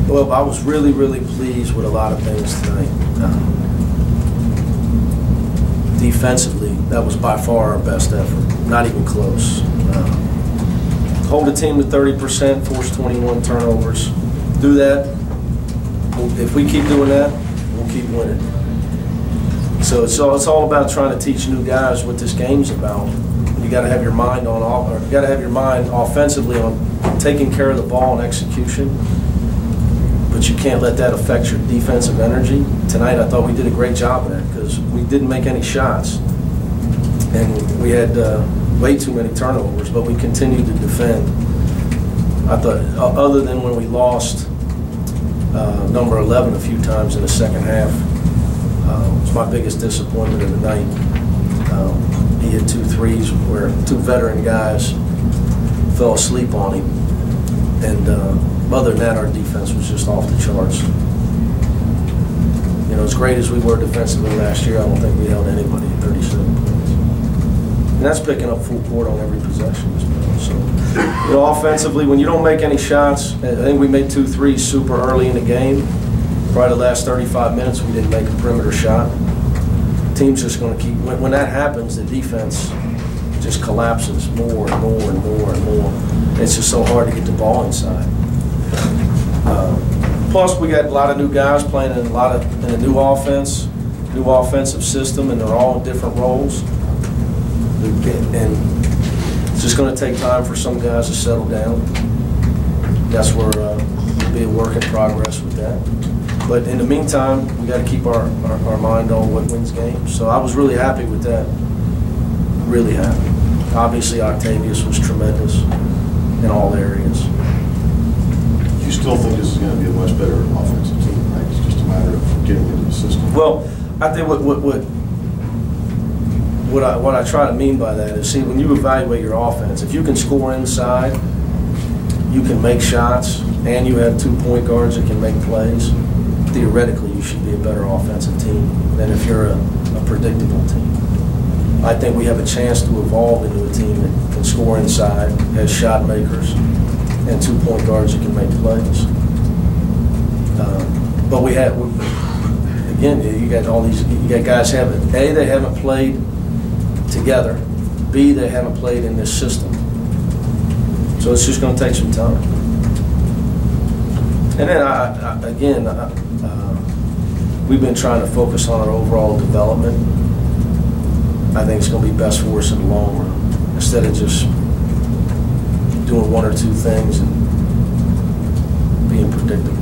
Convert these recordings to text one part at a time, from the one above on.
Well, I was really, really pleased with a lot of things tonight. Defensively, that was by far our best effort, not even close. Hold the team to 30%, force 21 turnovers. Do that. If we keep doing that, we'll keep winning. So it's all about trying to teach new guys what this game's about. You got to have your mind offensively on taking care of the ball and execution. But you can't let that affect your defensive energy. Tonight, I thought we did a great job of that because we didn't make any shots. And we had way too many turnovers, but we continued to defend. I thought, other than when we lost number 11 a few times in the second half, it was my biggest disappointment of the night. He hit 2 threes where 2 veteran guys fell asleep on him. And other than that, our defense was just off the charts. You know, as great as we were defensively last year, I don't think we held anybody at 37 points. And that's picking up full court on every possession as well. So, you know, offensively, when you don't make any shots, I think we made 2 threes super early in the game. Probably the last 35 minutes, we didn't make a perimeter shot. Team's just going to keep, when that happens, the defense just collapses more and more and more and more. It's just so hard to get the ball inside. Plus, we got a lot of new guys playing in a new offense, new offensive system, and they're all in different roles. And it's just going to take time for some guys to settle down. That's where we'll be a work in progress with that. But in the meantime, we got to keep our mind on what wins games. So I was really happy with that. Really happy. Obviously, Octavius was tremendous in all areas. You still think this is going to be a much better offensive team, right? It's just a matter of getting into the system. Well, I think what I try to mean by that is, see, when you evaluate your offense, if you can score inside, you can make shots, and you have 2 point guards that can make plays, theoretically you should be a better offensive team than if you're a predictable team. I think we have a chance to evolve into a team that can score inside, has shot makers, and 2 point guards that can make plays. But we have, again, you got guys they haven't played together. B, they haven't played in this system. So it's just going to take some time. And then we've been trying to focus on our overall development. I think it's going to be best for us in the long run, instead of just doing 1 or 2 things and being predictable.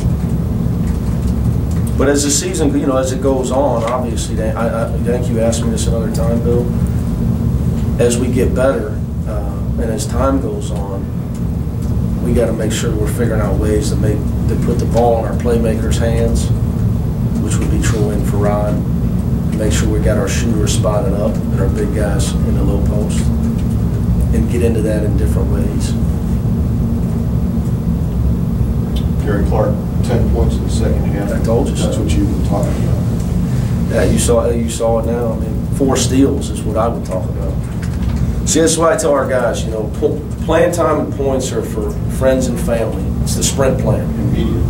But as the season, you know, as it goes on, obviously, I think you asked me this another time, Bill. As we get better, and as time goes on, we got to make sure we're figuring out ways to put the ball in our playmakers' hands, which would be Troy and Farad. Make sure we got our shooters spotted up and our big guys in the low post, and get into that in different ways. Gary Clark, 10 points in the second half. I told you that's so. What you've been talking about. Yeah, you saw it now. I mean, 4 steals is what I would talk about. See, that's why I tell our guys, you know, playing time and points are for friends and family. It's the sprint plan. And media.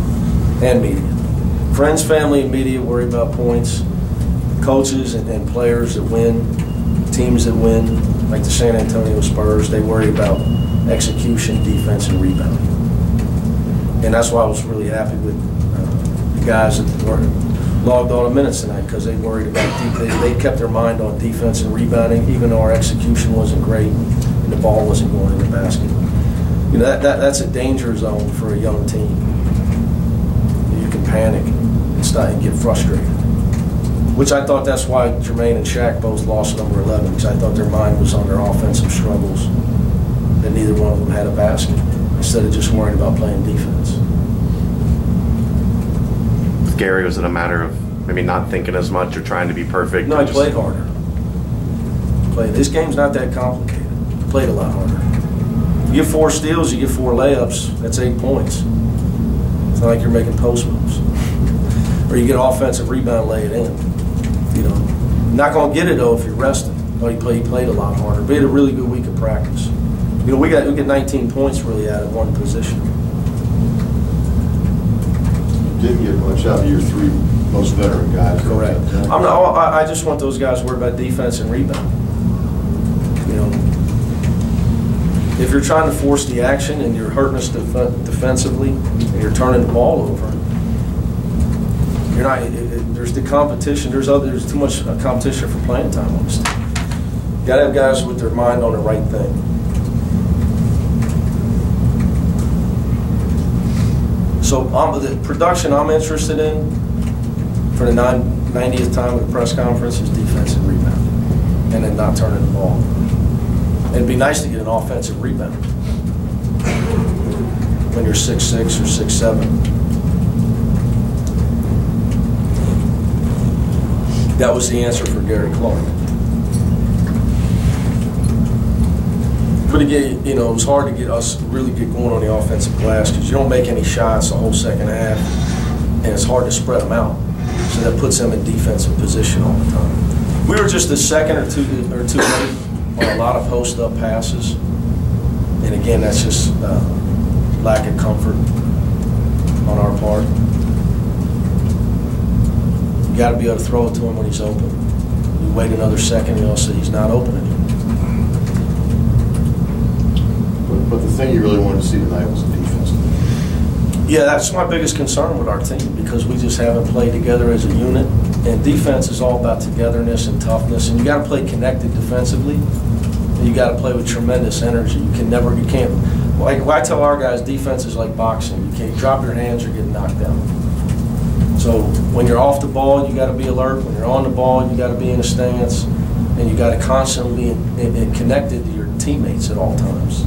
And media. Friends, family, and media worry about points. Coaches and players that win, teams that win, like the San Antonio Spurs, they worry about execution, defense, and rebounding. And that's why I was really happy with the guys that logged all the minutes tonight, because they worried about they kept their mind on defense and rebounding, even though our execution wasn't great and the ball wasn't going in the basket. You know, that's a danger zone for a young team. You can panic and get frustrated. Which I thought that's why Jermaine and Shaq both lost number 11, because I thought their mind was on their offensive struggles, and neither one of them had a basket, instead of just worrying about playing defense. Gary, was it a matter of maybe not thinking as much or trying to be perfect? No, I played harder. This game's not that complicated. I played a lot harder. You get 4 steals, you get 4 layups, that's 8 points. It's not like you're making post moves. Or you get offensive rebound, lay it in. You know, not going to get it though if you're rested. No, he played a lot harder. But he had a really good week of practice. You know, we get 19 points really out of one position. didn't get much out of your three most veteran guys. Correct. I just want those guys worried about defense and rebound. You know, if you're trying to force the action and you're hurting us defensively and you're turning the ball over, you're not. There's the competition. There's too much competition for playing time on this team. You got to have guys with their mind on the right thing. So the production I'm interested in for the 90th time of the press conference is defensive rebound, and then not turning the ball. And it'd be nice to get an offensive rebound when you're 6'6" or 6'7". That was the answer for Gary Clark. But again, you know, it was hard to get us really get going on the offensive glass because you don't make any shots the whole second half, and it's hard to spread them out. So that puts them in defensive position all the time. We were just a second or two late on a lot of post-up passes, and again, that's just lack of comfort on our part. You got to be able to throw it to him when he's open. You wait another second, and also he's not open again. But the thing you really wanted to see tonight was the defense. Yeah, that's my biggest concern with our team because we just haven't played together as a unit. And defense is all about togetherness and toughness. And you got to play connected defensively. And you got to play with tremendous energy. You can't. Like I tell our guys, defense is like boxing. You can't drop your hands or get knocked down. So when you're off the ball, you got to be alert. When you're on the ball, you got to be in a stance, and you got to constantly be connected to your teammates at all times,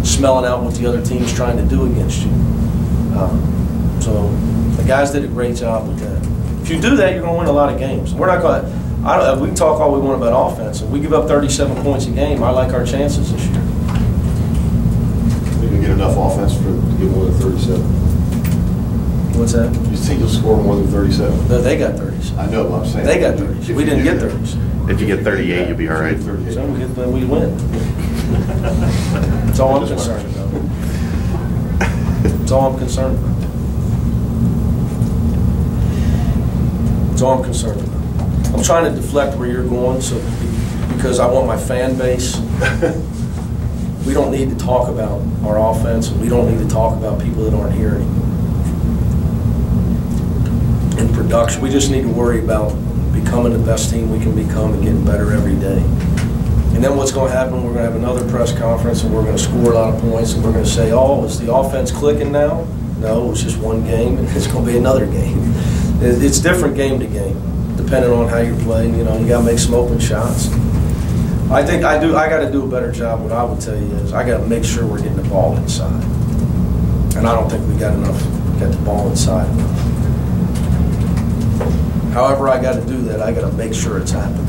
smelling out what the other team's trying to do against you. So the guys did a great job with that. If you do that, you're going to win a lot of games. We're not going to. We can talk all we want about offense. If we give up 37 points a game, I like our chances this year. You can get enough offense to get more than 37. What's that? You think you'll score more than 37? No, they got 37. I know, but I'm saying. They got 37. We didn't get 37. If you get 38, you'll be all right. So we win. That's all I'm concerned about. That's all I'm concerned about. That's all I'm concerned about. I'm trying to deflect where you're going, so because I want my fan base. We don't need to talk about our offense, and we don't need to talk about people that aren't here anymore. In production, we just need to worry about becoming the best team we can become and getting better every day. And then what's going to happen, we're going to have another press conference and we're going to score a lot of points and we're going to say, oh, is the offense clicking now? No, it was just one game and it's going to be another game. It's different game to game, depending on how you're playing. You know, you got to make some open shots. I think I got to do a better job. What I would tell you is I got to make sure we're getting the ball inside. And I don't think we got the ball inside enough. However I got to do that, I got to make sure it's happening.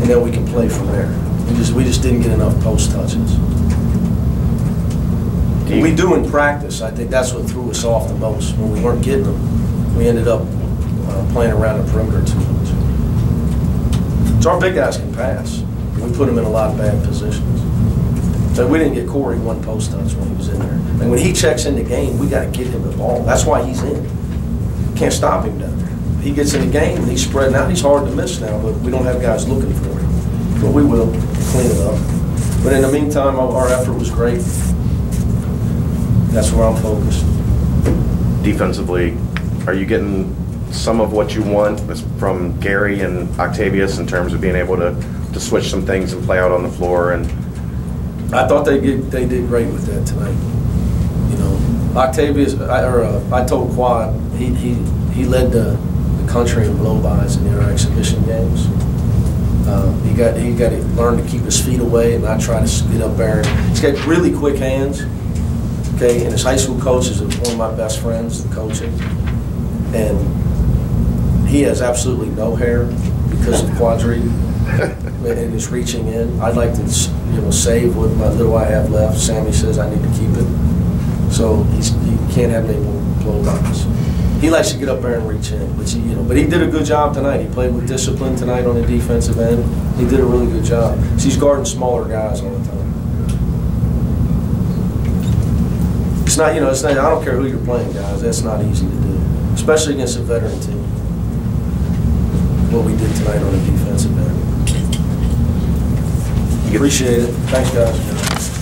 And then we can play from there. We just didn't get enough post touches. We do in practice. I think that's what threw us off the most. When we weren't getting them, we ended up playing around the perimeter too much. So our big guys can pass. We put them in a lot of bad positions. So we didn't get Corey one post touch when he was in there. And when he checks in the game, we got to get him the ball. That's why he's in. Can't stop him down there. He gets in the game and he's spreading out. He's hard to miss now, but we don't have guys looking for him. But we will clean it up. But in the meantime, our effort was great. That's where I'm focused. Defensively, are you getting some of what you want from Gary and Octavius in terms of being able to switch some things and play out on the floor? And I thought they did great with that tonight. You know, Octavius, I told Quad, he led the country in blow-bys in their exhibition games. He got to learn to keep his feet away and not try to get up there. He's got really quick hands. Okay, and his high school coach is one of my best friends in coaching, and he has absolutely no hair because of Quadri and his reaching in. I'd like to, save what little I have left. Sammy says I need to keep it, so he can't have any more blow-bys. He likes to get up there and reach in, but he did a good job tonight. He played with discipline tonight on the defensive end. He did a really good job. So he's guarding smaller guys all the time. It's not, you know, it's not, I don't care who you're playing, guys. That's not easy to do, especially against a veteran team. What we did tonight on the defensive end. Appreciate it. Thanks, guys.